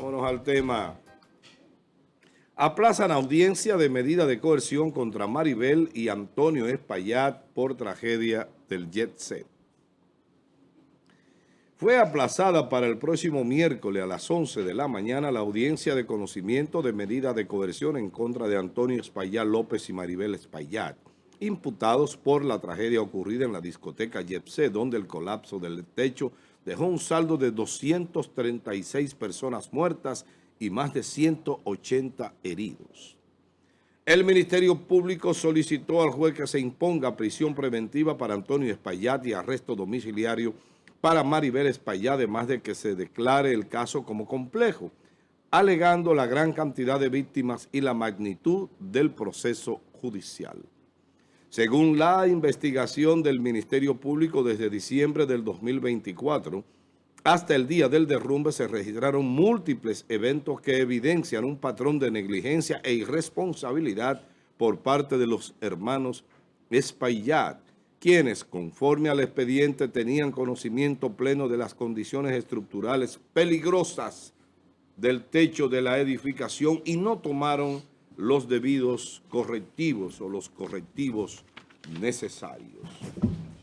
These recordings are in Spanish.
Vámonos al tema. Aplazan audiencia de medida de coerción contra Maribel y Antonio Espaillat por tragedia del Jet Set. Fue aplazada para el próximo miércoles a las 11 de la mañana la audiencia de conocimiento de medida de coerción en contra de Antonio Espaillat López y Maribel Espaillat, imputados por la tragedia ocurrida en la discoteca Jet Set, donde el colapso del techo dejó un saldo de 236 personas muertas y más de 180 heridos. El Ministerio Público solicitó al juez que se imponga prisión preventiva para Antonio Espaillat y arresto domiciliario para Maribel Espaillat, además de que se declare el caso como complejo, alegando la gran cantidad de víctimas y la magnitud del proceso judicial. Según la investigación del Ministerio Público, desde diciembre del 2024 hasta el día del derrumbe se registraron múltiples eventos que evidencian un patrón de negligencia e irresponsabilidad por parte de los hermanos Espaillat, quienes, conforme al expediente, tenían conocimiento pleno de las condiciones estructurales peligrosas del techo de la edificación y no tomaron los debidos correctivos o los correctivos necesarios.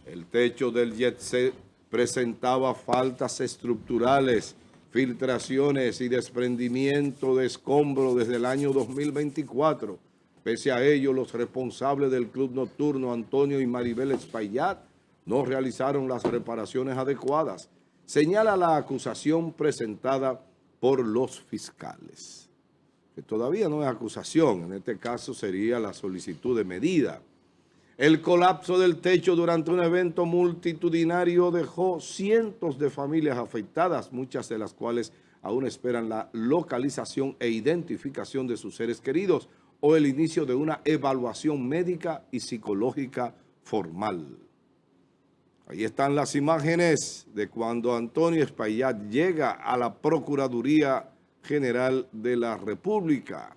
El techo del Jet Set presentaba faltas estructurales, filtraciones y desprendimiento de escombro desde el año 2024. Pese a ello, los responsables del club nocturno, Antonio y Maribel Espaillat, no realizaron las reparaciones adecuadas, señala la acusación presentada por los fiscales. Que todavía no es acusación, en este caso sería la solicitud de medida. El colapso del techo durante un evento multitudinario dejó cientos de familias afectadas, muchas de las cuales aún esperan la localización e identificación de sus seres queridos o el inicio de una evaluación médica y psicológica formal. Ahí están las imágenes de cuando Antonio Espaillat llega a la Procuraduría General de la República.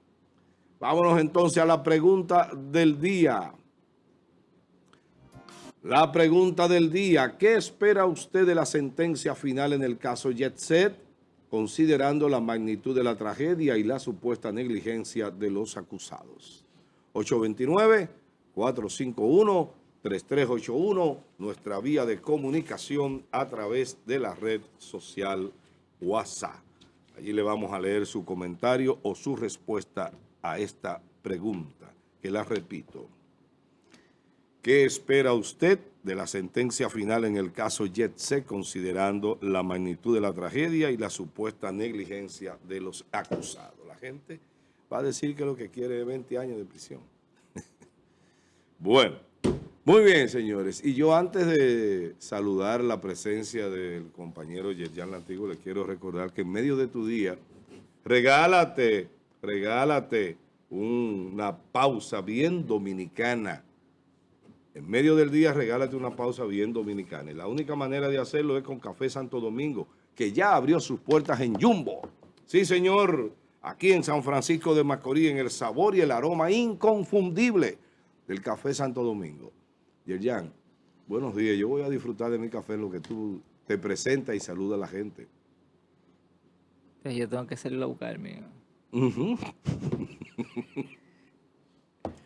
Vámonos entonces a la pregunta del día. La pregunta del día: ¿qué espera usted de la sentencia final en el caso Jet Set, considerando la magnitud de la tragedia y la supuesta negligencia de los acusados? 829-451-3381, nuestra vía de comunicación a través de la red social WhatsApp. Allí le vamos a leer su comentario o su respuesta a esta pregunta, que la repito. ¿Qué espera usted de la sentencia final en el caso Jet Set, considerando la magnitud de la tragedia y la supuesta negligencia de los acusados? La gente va a decir que lo que quiere es 20 años de prisión. Bueno, muy bien, señores. Y yo, antes de saludar la presencia del compañero Yerjan Lantigo, le quiero recordar que en medio de tu día, regálate una pausa bien dominicana. En medio del día, regálate una pausa bien dominicana. Y la única manera de hacerlo es con Café Santo Domingo, que ya abrió sus puertas en Jumbo. Sí, señor, aquí en San Francisco de Macorís, en el sabor y el aroma inconfundible del Café Santo Domingo. Yerjan, buenos días. Yo voy a disfrutar de mi café en lo que tú te presentas y saludas a la gente. Yo tengo que salir a buscar, mío.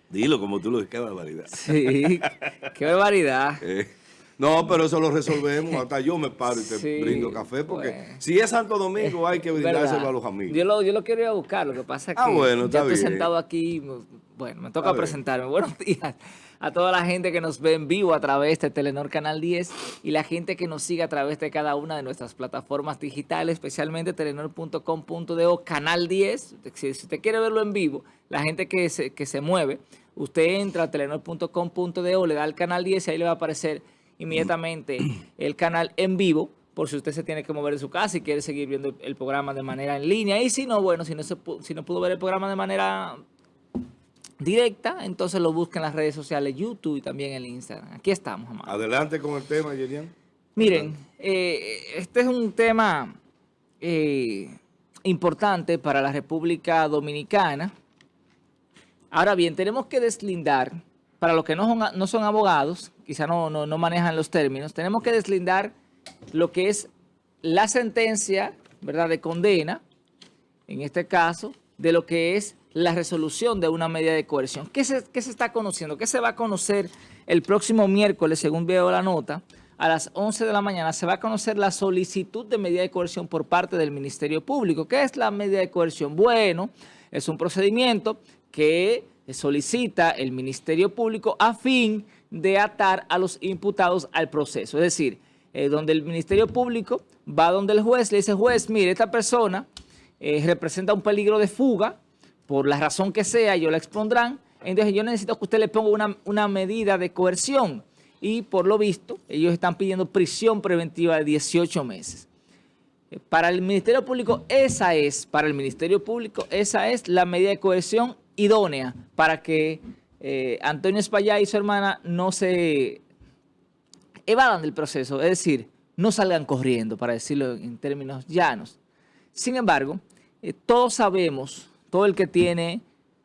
Dilo como tú lo dices, qué barbaridad. Sí, qué barbaridad. No, pero eso lo resolvemos. Hasta yo me paro y te brindo café, porque bueno, si es Santo Domingo hay que brindárselo verdad. a los amigos. Yo lo quiero ir a buscar, lo que pasa es que bueno, ya estoy bien. sentado aquí. Bueno, me toca presentarme. Buenos días a toda la gente que nos ve en vivo a través de Telenor Canal 10 y la gente que nos sigue a través de cada una de nuestras plataformas digitales, especialmente telenor.com.do, Canal 10. Si usted quiere verlo en vivo, la gente que se mueve, usted entra a telenor.com.do, le da al Canal 10 y ahí le va a aparecer inmediatamente el canal en vivo, por si usted se tiene que mover de su casa y quiere seguir viendo el programa de manera en línea. Y si no, bueno, si no pudo ver el programa de manera directa, entonces lo busca en las redes sociales, YouTube y también en el Instagram. Aquí estamos, amado. Adelante con el tema, Yerjan. Miren, este es un tema importante para la República Dominicana. Ahora bien, tenemos que deslindar, para los que no son abogados, quizá no manejan los términos, tenemos que deslindar lo que es la sentencia, ¿verdad?, de condena en este caso, de lo que es la resolución de una medida de coerción. ¿Qué se está conociendo? ¿Qué se va a conocer el próximo miércoles, según veo la nota? A las 11 de la mañana se va a conocer la solicitud de medida de coerción por parte del Ministerio Público. ¿Qué es la medida de coerción? Bueno, es un procedimiento que solicita el Ministerio Público a fin de atar a los imputados al proceso. Es decir, donde el Ministerio Público va donde el juez, le dice, juez, mire, esta persona representa un peligro de fuga, por la razón que sea, ellos la expondrán, entonces yo necesito que usted le ponga una medida de coerción. Y por lo visto, ellos están pidiendo prisión preventiva de 18 meses. Para el Ministerio Público, esa es la medida de coerción idónea para que Antonio Espaillat y su hermana no se evadan del proceso, es decir, no salgan corriendo, para decirlo en términos llanos. Sin embargo, todos sabemos, todo el que tiene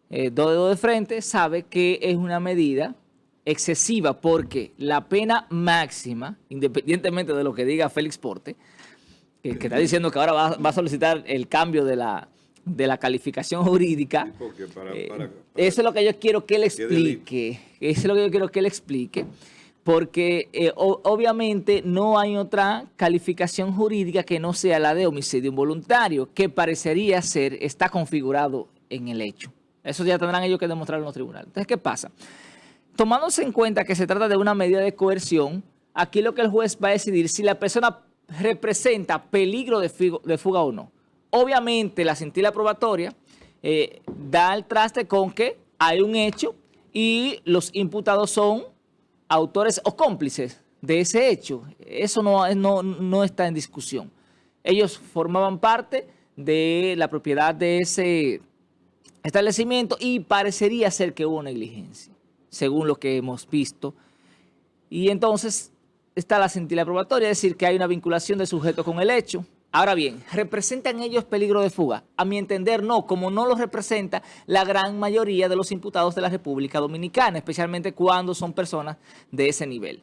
dos dedos de frente sabe que es una medida excesiva porque la pena máxima, independientemente de lo que diga Félix Porte, que está diciendo que ahora va a solicitar el cambio de la calificación jurídica, eso es lo que yo quiero que él explique. Eso es lo que yo quiero que él explique, porque obviamente no hay otra calificación jurídica que no sea la de homicidio involuntario, que parecería ser, está configurado en el hecho. Eso ya tendrán ellos que demostrarlo en los tribunales. Entonces, ¿qué pasa? Tomándose en cuenta que se trata de una medida de coerción, aquí lo que el juez va a decidir si la persona representa peligro de fuga o no. Obviamente, la cintila probatoria da el traste con que hay un hecho y los imputados son autores o cómplices de ese hecho. Eso no está en discusión. Ellos formaban parte de la propiedad de ese establecimiento y parecería ser que hubo negligencia, según lo que hemos visto. Y entonces está la cintila probatoria, es decir, que hay una vinculación del sujeto con el hecho. Ahora bien, ¿representan ellos peligro de fuga? A mi entender, no, como no lo representa la gran mayoría de los imputados de la República Dominicana, especialmente cuando son personas de ese nivel.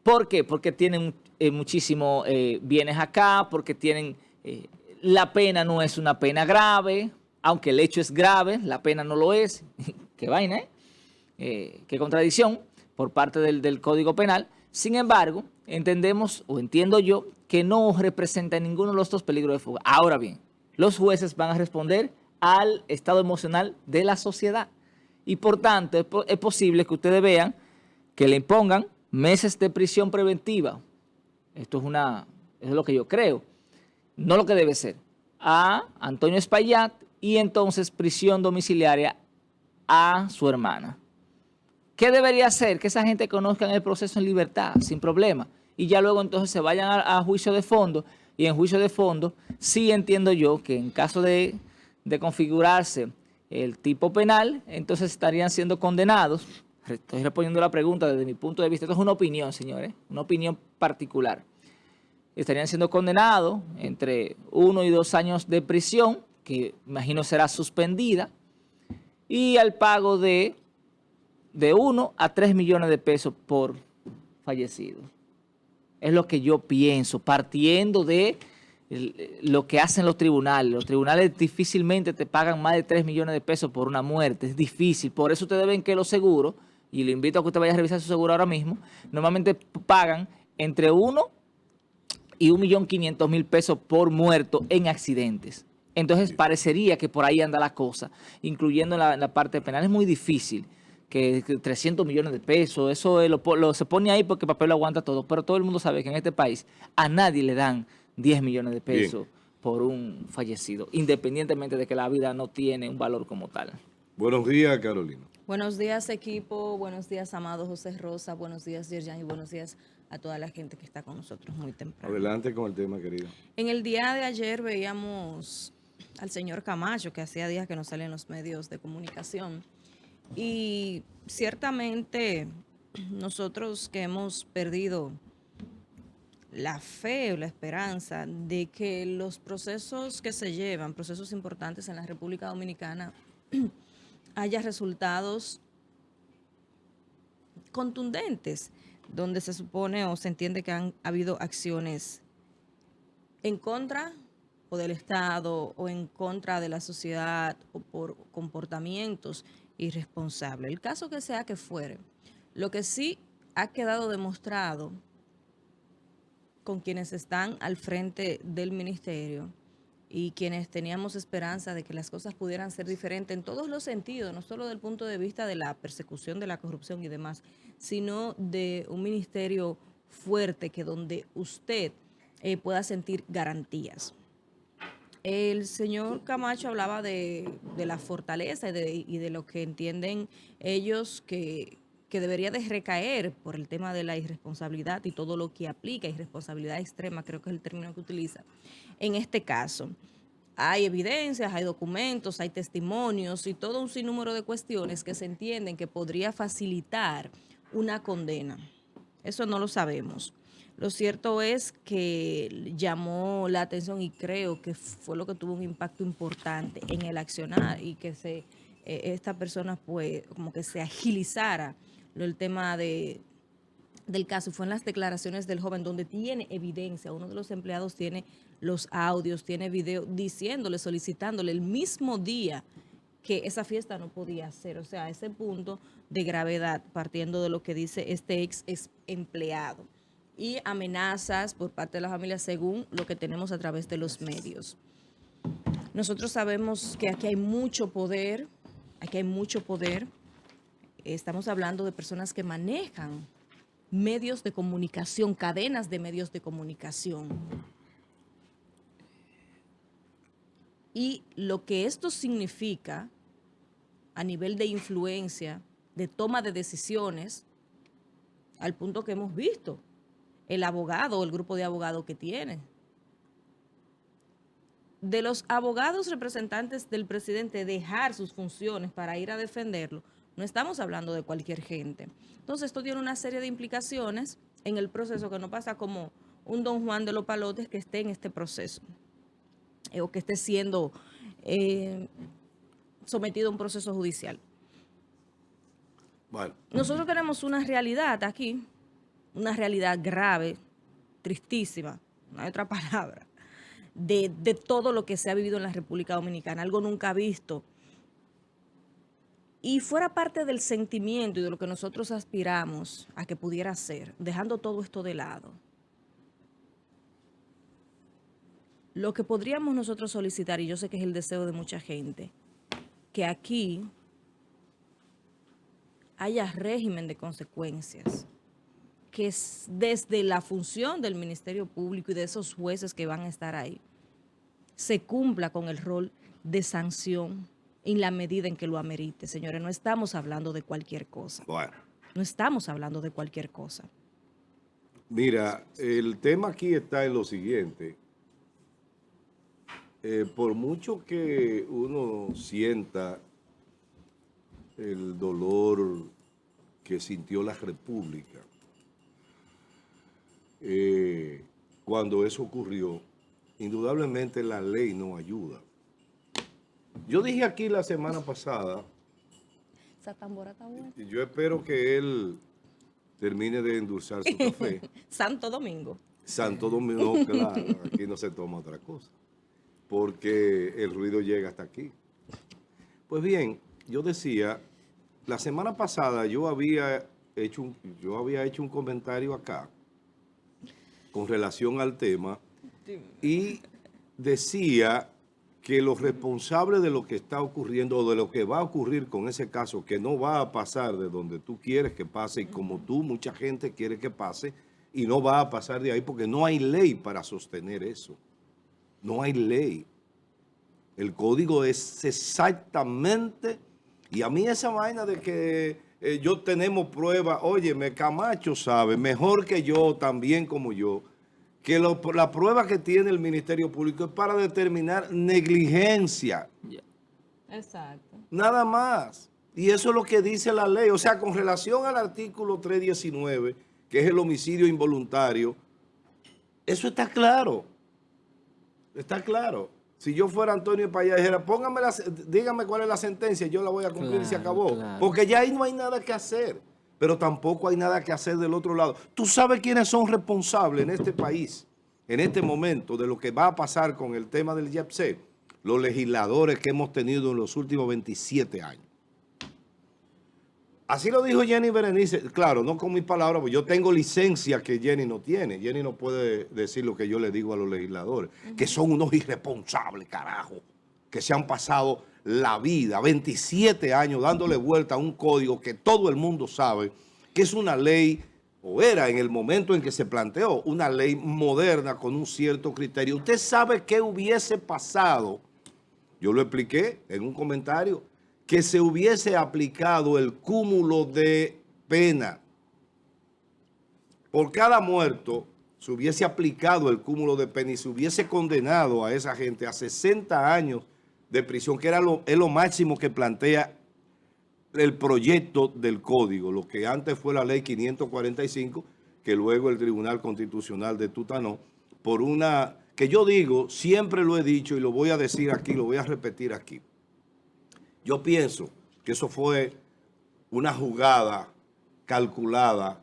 ¿Por qué? Porque tienen muchísimos bienes acá, porque tienen... la pena no es una pena grave, aunque el hecho es grave, la pena no lo es. Qué vaina, qué contradicción por parte del Código Penal. Sin embargo, entendemos, o entiendo yo, que no representa ninguno de los dos peligros de fuga. Ahora bien, los jueces van a responder al estado emocional de la sociedad. Y por tanto, es posible que ustedes vean que le impongan meses de prisión preventiva. Esto es lo que yo creo. No lo que debe ser. A Antonio Espaillat y entonces prisión domiciliaria a su hermana. ¿Qué debería hacer? Que esa gente conozca el proceso en libertad, sin problema. Y ya luego entonces se vayan a juicio de fondo. Y en juicio de fondo sí entiendo yo que en caso de configurarse el tipo penal, entonces estarían siendo condenados. Estoy respondiendo la pregunta desde mi punto de vista. Esto es una opinión, señores, una opinión particular. Estarían siendo condenados entre 1 y 2 años de prisión, que imagino será suspendida, y al pago de 1 a 3 millones de pesos por fallecido. Es lo que yo pienso, partiendo de lo que hacen los tribunales. Los tribunales difícilmente te pagan más de 3 millones de pesos por una muerte. Es difícil. Por eso ustedes ven que los seguros, y le invito a que usted vaya a revisar su seguro ahora mismo, normalmente pagan entre 1 y 1.500.000 pesos por muerto en accidentes. Entonces parecería que por ahí anda la cosa, incluyendo la parte penal. Es muy difícil que 300 millones de pesos, eso se pone ahí porque el papel lo aguanta todo, pero todo el mundo sabe que en este país a nadie le dan 10 millones de pesos por un fallecido, independientemente de que la vida no tiene un valor como tal. Buenos días, Carolina. Buenos días, equipo. Buenos días, amado José Rosa. Buenos días, Yerjan. Y buenos días a toda la gente que está con nosotros muy temprano. Adelante con el tema, querida. En el día de ayer veíamos al señor Camacho, que hacía días que no sale en los medios de comunicación. Y ciertamente nosotros que hemos perdido la fe o la esperanza de que los procesos que se llevan, procesos importantes en la República Dominicana, haya resultados contundentes, donde se supone o se entiende que han habido acciones en contra o del Estado o en contra de la sociedad o por comportamientos irresponsables. El caso que sea que fuere, lo que sí ha quedado demostrado con quienes están al frente del ministerio y quienes teníamos esperanza de que las cosas pudieran ser diferentes en todos los sentidos, no solo del punto de vista de la persecución de la corrupción y demás, sino de un ministerio fuerte que donde usted pueda sentir garantías. El señor Camacho hablaba de la fortaleza y de lo que entienden ellos que debería de recaer por el tema de la irresponsabilidad y todo lo que aplica, irresponsabilidad extrema, creo que es el término que utiliza. En este caso, hay evidencias, hay documentos, hay testimonios y todo un sinnúmero de cuestiones que se entienden que podría facilitar una condena. Eso no lo sabemos. Lo cierto es que llamó la atención y creo que fue lo que tuvo un impacto importante en el accionar y que esta persona pues como que se agilizara el tema del caso. Fue en las declaraciones del joven donde tiene evidencia, uno de los empleados tiene los audios, tiene video diciéndole, solicitándole el mismo día que esa fiesta no podía ser, o sea, ese punto de gravedad partiendo de lo que dice este ex empleado y amenazas por parte de la familia según lo que tenemos a través de los medios. Nosotros sabemos que aquí hay mucho poder, estamos hablando de personas que manejan medios de comunicación, cadenas de medios de comunicación. Y lo que esto significa a nivel de influencia, de toma de decisiones, al punto que hemos visto el abogado o el grupo de abogados que tiene. De los abogados representantes del presidente dejar sus funciones para ir a defenderlo, no estamos hablando de cualquier gente. Entonces esto tiene una serie de implicaciones en el proceso que no pasa como un don Juan de los Palotes que esté en este proceso o que esté siendo sometido a un proceso judicial. Bueno. Nosotros tenemos una realidad aquí, una realidad grave, tristísima, no hay otra palabra, de todo lo que se ha vivido en la República Dominicana, algo nunca visto. Y fuera parte del sentimiento y de lo que nosotros aspiramos a que pudiera ser, dejando todo esto de lado, lo que podríamos nosotros solicitar, y yo sé que es el deseo de mucha gente, que aquí haya régimen de consecuencias, que desde la función del Ministerio Público y de esos jueces que van a estar ahí, se cumpla con el rol de sanción en la medida en que lo amerite. Señores, no estamos hablando de cualquier cosa. Bueno. No estamos hablando de cualquier cosa. Mira, el tema aquí está en lo siguiente. Por mucho que uno sienta el dolor que sintió la República cuando eso ocurrió, indudablemente la ley no ayuda. Yo dije aquí la semana pasada, Esa tambora está buena. y yo espero que él termine de endulzar su café. Santo Domingo. Santo Domingo, no, claro, aquí no se toma otra cosa, porque el ruido llega hasta aquí. Pues bien, yo decía, la semana pasada yo había hecho un comentario acá con relación al tema y decía que los responsables de lo que está ocurriendo o de lo que va a ocurrir con ese caso, que no va a pasar de donde tú quieres que pase y como tú, mucha gente quiere que pase, y no va a pasar de ahí porque no hay ley para sostener eso. No hay ley. El código es exactamente, y a mí esa vaina de que yo tenemos pruebas, óyeme, Camacho sabe, mejor que yo, también como yo, que la prueba que tiene el Ministerio Público es para determinar negligencia. Exacto. Nada más. Y eso es lo que dice la ley. O sea, con relación al artículo 319, que es el homicidio involuntario, eso está claro. Está claro. Si yo fuera Antonio Payá, dijera, dígame cuál es la sentencia, yo la voy a cumplir y se acabó. Claro. Porque ya ahí no hay nada que hacer. Pero tampoco hay nada que hacer del otro lado. Tú sabes quiénes son responsables en este país, en este momento de lo que va a pasar con el tema del YEPSE, los legisladores que hemos tenido en los últimos 27 años. Así lo dijo Jenny Berenice, claro, no con mis palabras, porque yo tengo licencia que Jenny no tiene. Jenny no puede decir lo que yo le digo a los legisladores, que son unos irresponsables, carajo, que se han pasado la vida, 27 años, dándole vuelta a un código que todo el mundo sabe que es una ley, o era en el momento en que se planteó, una ley moderna con un cierto criterio. ¿Usted sabe qué hubiese pasado? Yo lo expliqué en un comentario, que se hubiese aplicado el cúmulo de pena. Por cada muerto se hubiese aplicado el cúmulo de pena y se hubiese condenado a esa gente a 60 años de prisión, que es lo máximo que plantea el proyecto del código, lo que antes fue la ley 545, que luego el Tribunal Constitucional detutanó, por una, que yo digo, siempre lo he dicho y lo voy a decir aquí, lo voy a repetir aquí. Yo pienso que eso fue una jugada calculada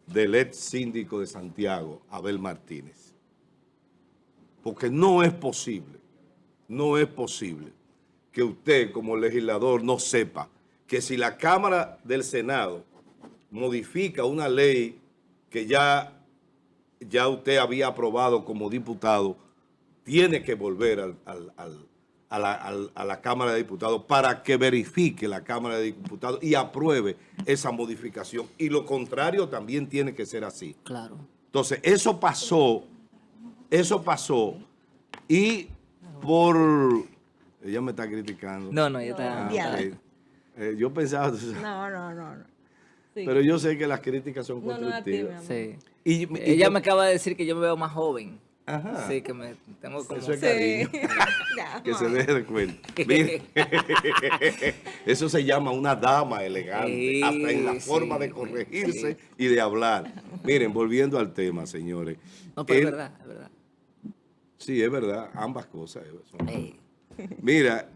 del ex síndico de Santiago, Abel Martínez. Porque no es posible que usted como legislador no sepa que si la Cámara del Senado modifica una ley que ya usted había aprobado como diputado, tiene que volver a la Cámara de Diputados para que verifique la Cámara de Diputados y apruebe esa modificación. Y lo contrario también tiene que ser así. Claro. Entonces, eso pasó y por... Ella me está criticando. No, ella está... Ok. Yo pensaba... No. Sí. Pero yo sé que las críticas son No, a ti, mi constructivas. amor. Sí. Y Ella me acaba de decir que yo me veo más joven. Ajá. Sí, que me tengo como... Eso es Sí. cariño. Ya, Que se mamá. deje de cuenta. Mire, eso se llama una dama elegante, Sí, hasta en la sí, forma de corregirse y de hablar. Miren, volviendo al tema, señores. No, pero es Él- verdad, es verdad. Sí, es verdad, ambas cosas. Son- Ey. Mira,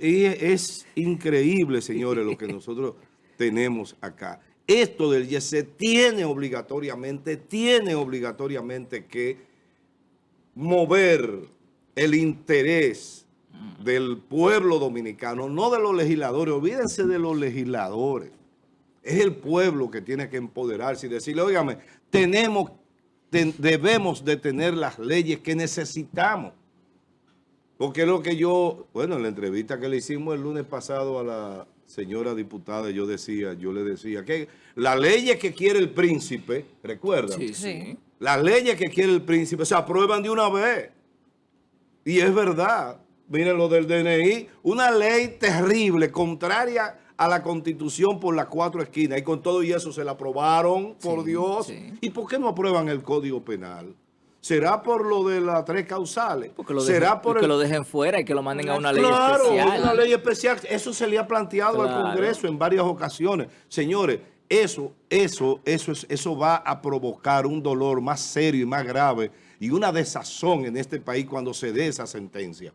es increíble, señores, lo que nosotros tenemos acá. Esto del YESE tiene obligatoriamente que mover el interés del pueblo dominicano, no de los legisladores. Olvídense de los legisladores. Es el pueblo que tiene que empoderarse y decirle, óigame, debemos de tener las leyes que necesitamos. Porque es lo que en la entrevista que le hicimos el lunes pasado a la señora diputada, yo le decía que las leyes que quiere el príncipe, ¿recuerdan? Sí, Sí. sí. Las leyes que quiere el príncipe se aprueban de una vez. Y es verdad. Miren lo del DNI, una ley terrible, contraria a la Constitución por las 4 esquinas. Y con todo y eso se la aprobaron, por Sí, Dios. sí. ¿Y por qué no aprueban el Código Penal? ¿Será por lo de las 3 causales? Porque lo ¿Será dejen, por que lo dejen fuera y que lo manden a una ley Claro, especial. una ley especial. Eso se le ha planteado al Claro. Congreso en varias ocasiones. Señores, eso va a provocar un dolor más serio y más grave y una desazón en este país cuando se dé esa sentencia.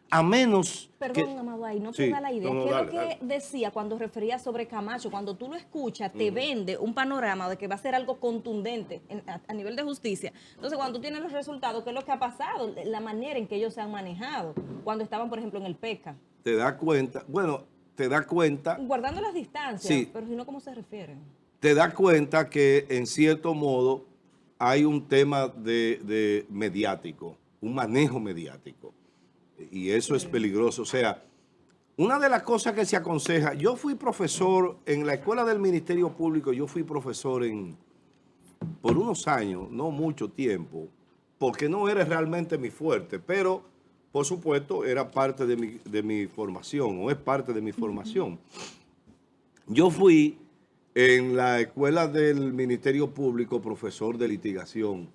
A menos Perdón, Amado, ahí no te Sí, da la idea. no, ¿Qué es dale, lo que dale. decía cuando refería sobre Camacho? Cuando tú lo escuchas, te vende un panorama de que va a ser algo contundente a nivel de justicia. Entonces, cuando tú tienes los resultados, ¿qué es lo que ha pasado? La manera en que ellos se han manejado. Cuando estaban, por ejemplo, en el PECA. te das cuenta, Guardando las distancias, Sí. pero si no, ¿cómo se refieren? te das cuenta que en cierto modo hay un tema de mediático, un manejo mediático. Y eso es peligroso. O sea, una de las cosas que se aconseja, yo fui profesor en la escuela del Ministerio Público, por unos años, no mucho tiempo, porque no era realmente mi fuerte, pero por supuesto era parte de mi formación, o es parte de mi formación. Yo fui en la escuela del Ministerio Público profesor de litigación,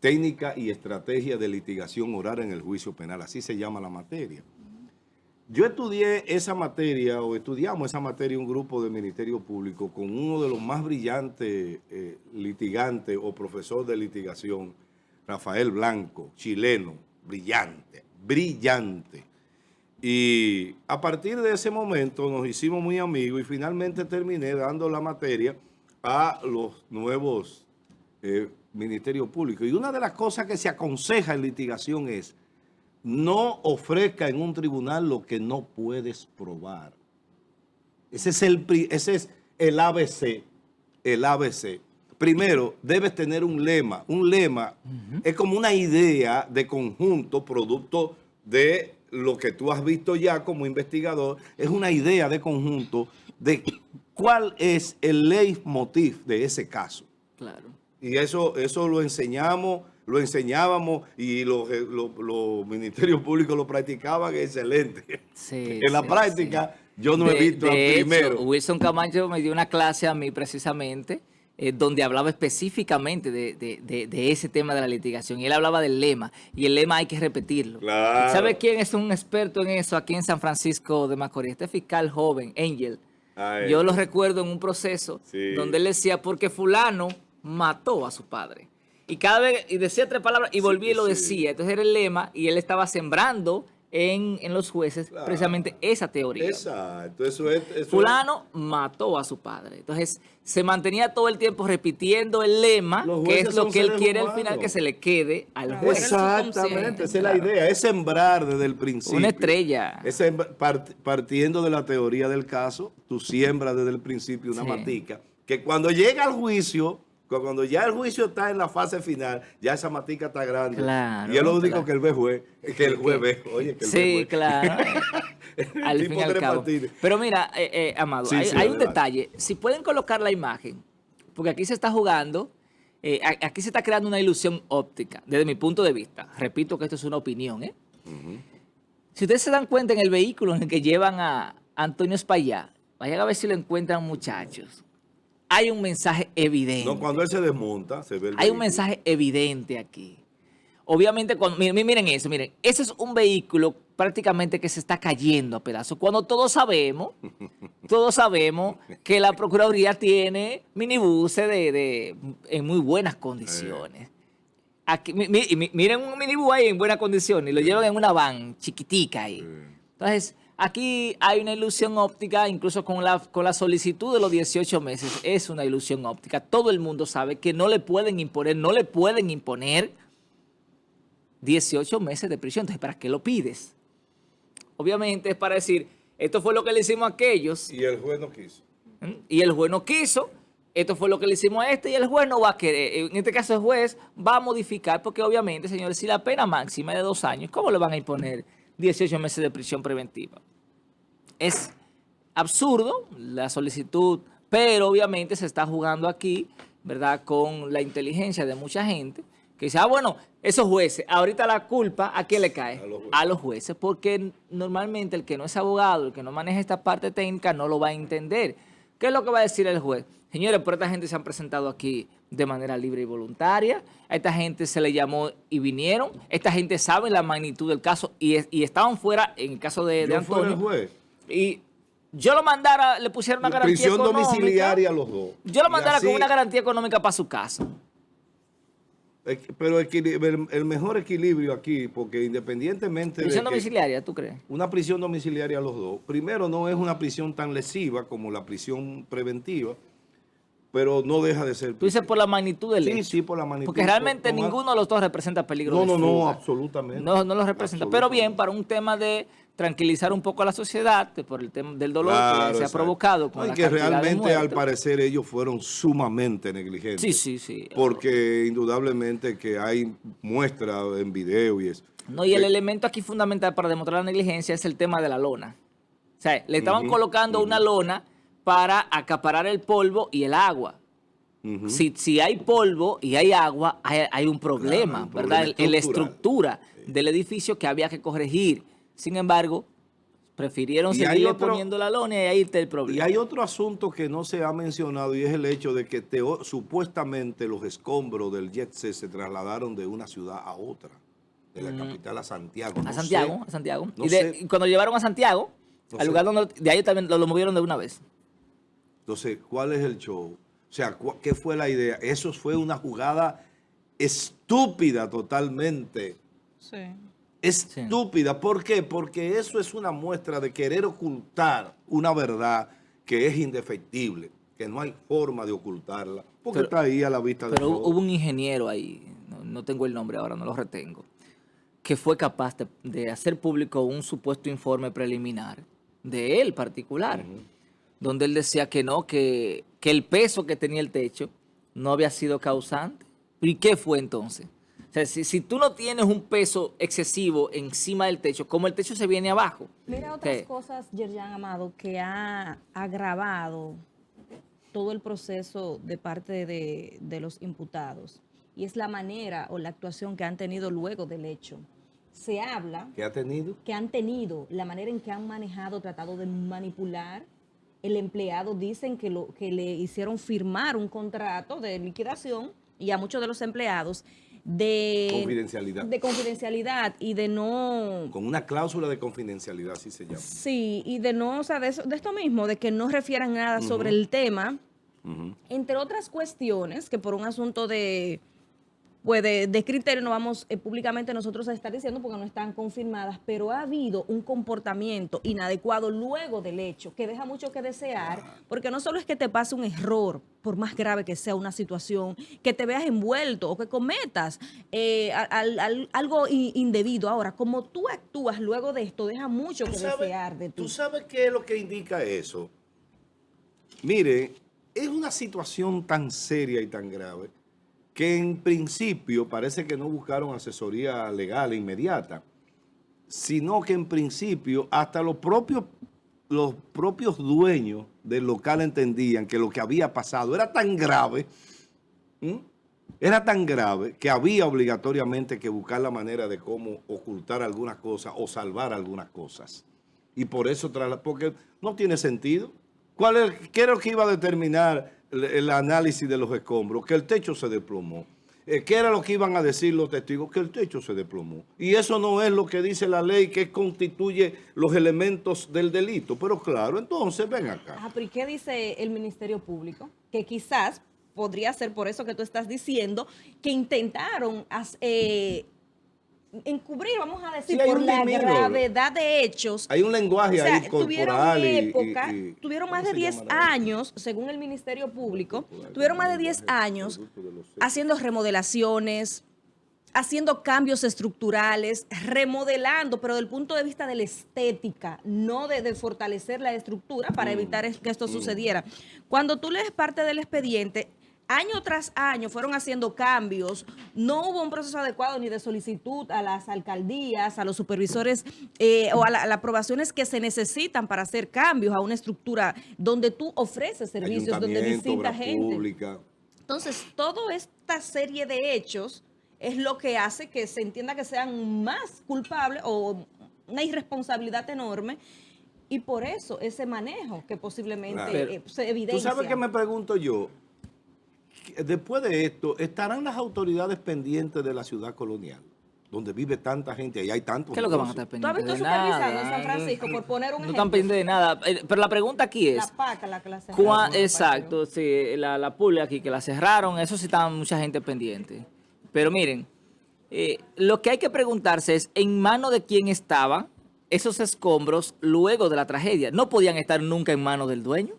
técnica y estrategia de litigación oral en el juicio penal, así se llama la materia. Yo estudié esa materia, o estudiamos esa materia un grupo del Ministerio Público con uno de los más brillantes litigantes o profesor de litigación, Rafael Blanco, chileno, brillante. Y a partir de ese momento nos hicimos muy amigos y finalmente terminé dando la materia a los nuevos Ministerio Público. Y una de las cosas que se aconseja en litigación es no ofrezca en un tribunal lo que no puedes probar. Ese es el ABC. El ABC. Primero, debes tener un lema. Un lema es como una idea de conjunto, producto de lo que tú has visto ya como investigador. Es una idea de conjunto de cuál es el leitmotiv de ese caso. Claro. Y eso lo enseñábamos y los ministerios públicos lo practicaban excelente. Sí, En la sí, práctica, sí. yo no he visto al de primero. hecho, Wilson Camacho me dio una clase a mí precisamente, donde hablaba específicamente de ese tema de la litigación. Y él hablaba del lema, y el lema hay que repetirlo. Claro. ¿Sabe quién es un experto en eso aquí en San Francisco de Macorís? Este fiscal joven, Angel. Ay. Yo lo recuerdo en un proceso Sí. donde él decía, porque fulano mató a su padre. Y cada vez, y decía 3 palabras y volvía y lo sí. decía. Entonces era el lema y él estaba sembrando en los jueces Claro. precisamente esa teoría. Exacto. Eso Fulano mató a su padre. Entonces se mantenía todo el tiempo repitiendo el lema, Los que jueces es lo son que él seres quiere al humanos. final, que se le quede al Claro. juez. Exactamente, esa es la idea, es sembrar desde el principio. Una estrella. Es partiendo de la teoría del caso, tú siembras desde el principio una Sí. matica, que cuando llega al juicio, cuando ya el juicio está en la fase final, ya esa matica está grande. Claro, Y es lo único claro. que el juez ve, oye, que el Sí, juez. claro. Al Tipo fin y al tres cabo. patines. Pero mira, Amado, Sí, hay, sí, hay un adelante. detalle. Si pueden colocar la imagen, porque aquí se está jugando, aquí se está creando una ilusión óptica, desde mi punto de vista. Repito que esto es una opinión, ¿eh? Si ustedes se dan cuenta en el vehículo en el que llevan a Antonio Espaillá, vayan a ver si lo encuentran, muchachos. Hay un mensaje evidente. No, cuando él se desmonta, se ve el Hay un vehículo. mensaje evidente aquí. Obviamente, miren eso, miren, ese es un vehículo prácticamente que se está cayendo a pedazos. Cuando todos sabemos que la Procuraduría tiene minibuses en muy buenas condiciones. Aquí, miren un minibús ahí en buenas condiciones y lo llevan en una van chiquitica ahí. Entonces, aquí hay una ilusión óptica, incluso con la solicitud de los 18 meses, es una ilusión óptica. Todo el mundo sabe que no le pueden imponer 18 meses de prisión. Entonces, ¿para qué lo pides? Obviamente es para decir, esto fue lo que le hicimos a aquellos, Y el juez no quiso. y el juez no quiso, esto fue lo que le hicimos a este, y el juez no va a querer. En este caso, el juez va a modificar, porque obviamente, señores, si la pena máxima es de 2 años, ¿cómo le van a imponer 18 meses de prisión preventiva? Es absurdo la solicitud, pero obviamente se está jugando aquí, ¿verdad?, con la inteligencia de mucha gente, que dice, bueno, esos jueces, ahorita la culpa, ¿a quién le cae? A los jueces, porque normalmente el que no es abogado, el que no maneja esta parte técnica, no lo va a entender. ¿Qué es lo que va a decir el juez? Señores, pero esta gente se han presentado aquí de manera libre y voluntaria, a esta gente se le llamó y vinieron, esta gente sabe la magnitud del caso y estaban fuera, en el caso de Yo fuera Antonio, el juez. y yo lo mandara, le pusiera una garantía Prisión económica. domiciliaria a los dos. Yo lo Y mandara así, con una garantía económica para su casa. Pero el mejor equilibrio aquí, porque independientemente Prisión de que domiciliaria, ¿tú crees? una prisión domiciliaria a los dos, primero no es una prisión tan lesiva como la prisión preventiva, pero no deja de ser. Tú dices por la magnitud del Sí, hecho. sí, por la magnitud. Porque realmente Tomás. ninguno de los dos representa peligro No, de no, no, fuga. absolutamente. No lo representa. Pero Absolutamente. bien, para un tema de tranquilizar un poco a la sociedad, que por el tema del dolor Claro, que se ha exacto. provocado con No, y la que cantidad de realmente al muertos. parecer ellos fueron sumamente negligentes. Sí, sí, sí. Porque indudablemente que hay muestras en video y eso. No, y el elemento aquí fundamental para demostrar la negligencia es el tema de la lona. O sea, le estaban colocando una lona para acaparar el polvo y el agua. Si hay polvo y hay agua, hay un problema, Claro, un ¿verdad? problema En la estructural. estructura del edificio que había que corregir. Sin embargo, prefirieron Y hay seguirle otro- poniendo la lona y ahí está el Y problema. hay otro asunto que no se ha mencionado y es el hecho de que supuestamente los escombros del jet set se trasladaron de una ciudad a otra, de la capital a Santiago. A No Santiago, sé. a Santiago. no y sé. y cuando llevaron a Santiago, No al sé. lugar donde, de ahí también lo movieron de una vez. Entonces, ¿cuál es el show? O sea, ¿qué fue la idea? Eso fue una jugada estúpida totalmente. Sí. Estúpida. ¿Por qué? Porque eso es una muestra de querer ocultar una verdad que es indefectible. que no hay forma de ocultarla, porque está ahí a la vista de Pero todos. hubo un ingeniero ahí, no tengo el nombre ahora, no lo retengo, que fue capaz de hacer público un supuesto informe preliminar de él particular, donde él decía que no, que el peso que tenía el techo no había sido causante. ¿Y qué fue entonces? O sea, si tú no tienes un peso excesivo encima del techo, ¿cómo el techo se viene abajo? Mira otras cosas, Yerjan Amado, que ha agravado todo el proceso de parte de los imputados. Y es la manera o la actuación que han tenido luego del hecho. Se habla ¿Qué ha tenido? que han tenido, la manera en que han manejado, tratado de manipular. El empleado, dicen que le hicieron firmar un contrato de liquidación, y a muchos de los empleados, de confidencialidad y de no... Con una cláusula de confidencialidad, así se llama. Sí, y de no, o sea, de esto mismo, de que no refieran nada sobre el tema, entre otras cuestiones, que por un asunto pues de criterio no vamos públicamente nosotros a estar diciendo porque no están confirmadas, pero ha habido un comportamiento inadecuado luego del hecho que deja mucho que desear, porque no solo es que te pase un error, por más grave que sea una situación, que te veas envuelto o que cometas algo indebido. Ahora, como tú actúas luego de esto, deja mucho que desear de ti. ¿Tú sabes qué es lo que indica eso? Mire, es una situación tan seria y tan grave que en principio parece que no buscaron asesoría legal e inmediata, sino que en principio hasta los propios dueños del local entendían que lo que había pasado era tan grave, que había obligatoriamente que buscar la manera de cómo ocultar algunas cosas o salvar algunas cosas. Y por eso, porque no tiene sentido. ¿Qué era lo que iba a determinar el análisis de los escombros? Que el techo se desplomó. ¿Qué era lo que iban a decir los testigos? Que el techo se desplomó. Y eso no es lo que dice la ley, que constituye los elementos del delito. Pero claro, entonces ven acá. Pero ¿y qué dice el Ministerio Público? Que quizás podría ser por eso que tú estás diciendo, que intentaron encubrir, vamos a decir, Sí, por la gravedad de hechos. Hay un lenguaje ahí corporal. Tuvieron más de 10 años, según el Ministerio Público, tuvieron más de 10 años haciendo remodelaciones, haciendo cambios estructurales, remodelando, pero del punto de vista de la estética, no de fortalecer la estructura para evitar que esto sucediera. Cuando tú lees parte del expediente, año tras año fueron haciendo cambios, no hubo un proceso adecuado ni de solicitud a las alcaldías, a los supervisores o a las aprobaciones que se necesitan para hacer cambios a una estructura donde tú ofreces servicios, donde visita gente. Pública. Entonces, toda esta serie de hechos es lo que hace que se entienda que sean más culpables o una irresponsabilidad enorme, y por eso ese manejo que posiblemente se evidencia. ¿Tú sabes qué me pregunto yo? Después de esto, ¿estarán las autoridades pendientes de la ciudad colonial, donde vive tanta gente y hay tantos? ¿Qué es lo que van a estar pendientes? ¿Tú has visto supervisando en San Francisco, por poner un ejemplo? No están pendientes de nada. Pero la pregunta aquí es... La PACA, la que la cerraron. Exacto, sí, la pulga aquí que la cerraron, eso sí estaba mucha gente pendiente. Pero miren, lo que hay que preguntarse es en manos de quién estaban esos escombros luego de la tragedia. No podían estar nunca en manos del dueño.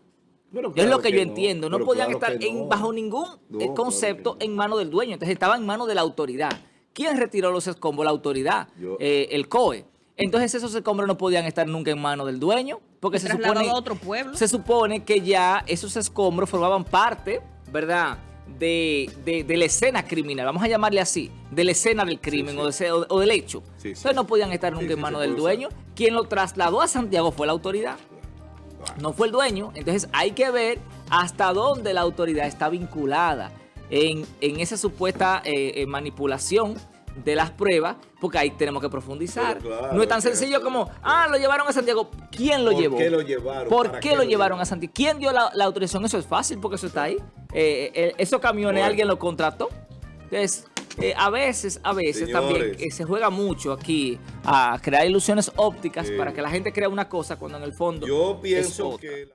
Claro, es lo que yo entiendo. No podían claro estar bajo ningún concepto en manos del dueño. Entonces estaban en manos de la autoridad. ¿Quién retiró los escombros? La autoridad, el COE. Entonces esos escombros no podían estar nunca en manos del dueño, porque se supone, a otro pueblo. Se supone que ya esos escombros formaban parte, ¿verdad?, de la escena criminal, vamos a llamarle así, de la escena del crimen o del hecho. Entonces no podían estar nunca en manos del dueño. Quien lo trasladó a Santiago fue la autoridad. No fue el dueño. Entonces hay que ver hasta dónde la autoridad está vinculada en esa supuesta manipulación de las pruebas, porque ahí tenemos que profundizar. Claro, no es tan sencillo como, lo llevaron a Santiago. ¿Quién lo llevó? ¿Por qué lo llevaron? ¿Por qué lo llevaron a Santiago? ¿Quién dio la autorización? Eso es fácil, porque eso está ahí. Esos camiones alguien lo contrató. Entonces, a veces señores, también se juega mucho aquí a crear ilusiones ópticas para que la gente crea una cosa cuando en el fondo yo pienso es otra. Que